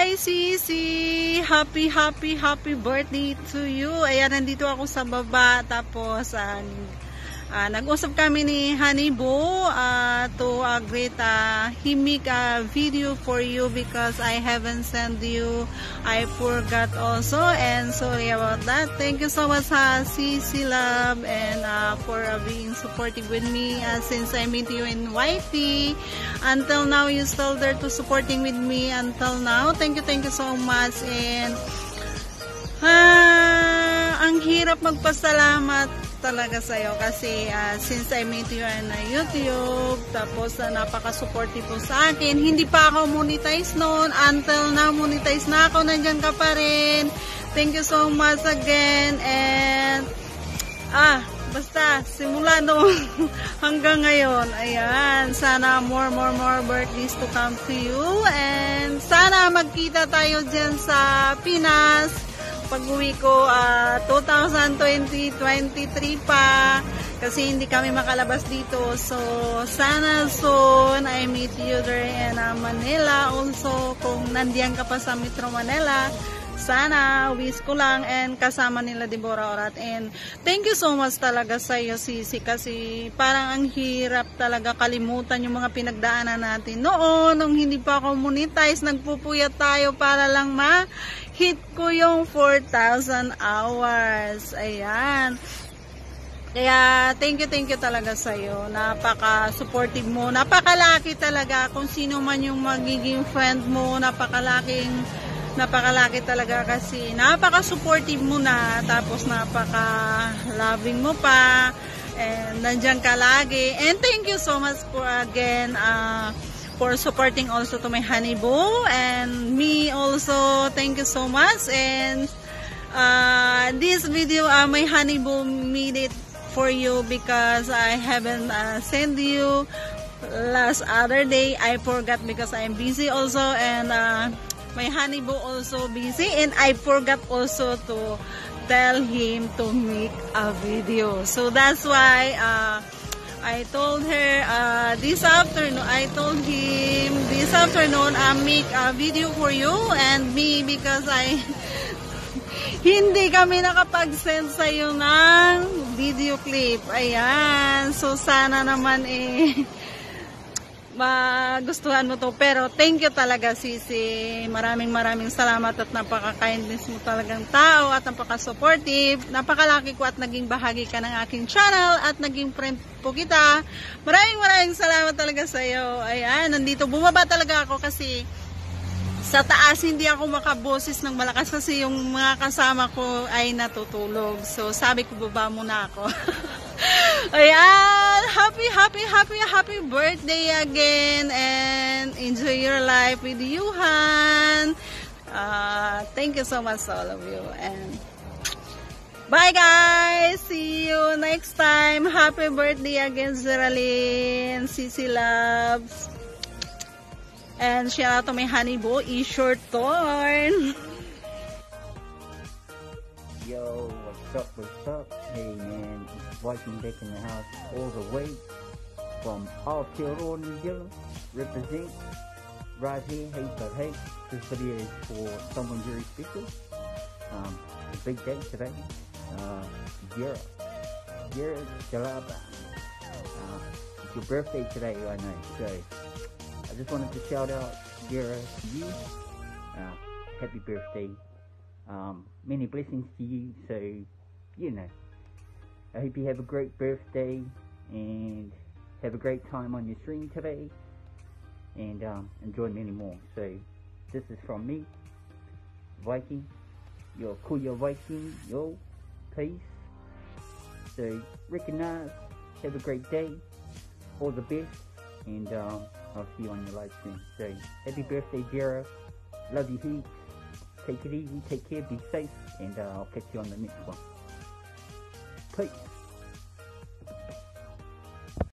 Hi, Sisi! Happy birthday to you. Ayan, nandito ako sa baba. Tapos, nag-usap kami ni Hanibo to great he make a video for you because I haven't sent you. I forgot also, and sorry about that. Thank you so much, Sisi Love, and for being supportive with me since I met you in YT. Until now, you still there to supporting with me until now. Thank you so much. And ang hirap magpasalamat talaga sa'yo kasi since I met you on YouTube, tapos napaka-supportive po sa akin. Hindi pa ako monetize noon. Until now, monetize na ako. Nandyan ka pa rin. Thank you so much again. And basta simula noon hanggang ngayon, ayan, sana more birthdays to come to you. And sana magkita tayo dyan sa Pinas pag-uwi ko 2023 pa kasi hindi kami makalabas dito. So sana soon I meet you there in Manila also. Kung nandiyan ka pa sa Metro Manila, sana wish ko lang and kasama nila Deborah Orat. And thank you so much talaga sa iyo, Sisi, kasi parang ang hirap talaga kalimutan yung mga pinagdaanan natin noon nung hindi pa ako monetize. Nagpupuyat tayo para lang hit ko yung 4,000 hours. Ayan. Kaya, thank you talaga sa'yo. Napaka-supportive mo. Napakalaki talaga. Kung sino man yung magiging friend mo, napakalaki talaga kasi napaka-supportive mo na. Tapos, napaka-loving mo pa. And, nandyan ka lagi. And, thank you so much for again, for supporting also to my Hanibo and me also. Thank you so much. And this video my Hanibo made it for you because I haven't sent you last other day. I forgot because I'm busy also, and my Hanibo also busy, and I forgot also to tell him to make a video. So that's why I told her this afternoon, I told him this afternoon I'll make a video for you and me because hindi kami nakapag-send sa'yo ng video clip. Ayan. So sana naman magustuhan mo to. Pero thank you talaga, Sisi. Maraming salamat at napaka-kindness mo talagang tao at napaka-supportive. Napakalaki ko at naging bahagi ka ng aking channel at naging friend po kita. Maraming salamat talaga sa iyo. Ayan, nandito bumaba talaga ako kasi sa taas hindi ako makaboses ng malakas kasi yung mga kasama ko ay natutulog. So sabi ko baba muna ako. Ayan, happy birthday again and enjoy your life with Yuhan. Thank you so much all of you and bye guys, see you next time. Happy birthday again, Zeralyn, Sisi Loves. And shout out to my Hanibo, E-Short Torn. Yo, what's up? Hey man, it's Viking back in the house all the way from Aotearoa, New Zealand. Represent right here, hey. This video is for someone very special. A big day today. Gira Jalaba. It's your birthday today, I know. So I just wanted to shout out Gira to you. Happy birthday. Many blessings to you. So, you know, I hope you have a great birthday and have a great time on your stream today. And enjoy many more. So this is from me, Viking. Yo, Kuya Viking. Yo, peace. So recognize. Have a great day. All the best. And I'll see you on your live stream. So happy birthday, Jera. Love you heaps. Take it easy. Take care. Be safe. And I'll catch you on the next one. Peace.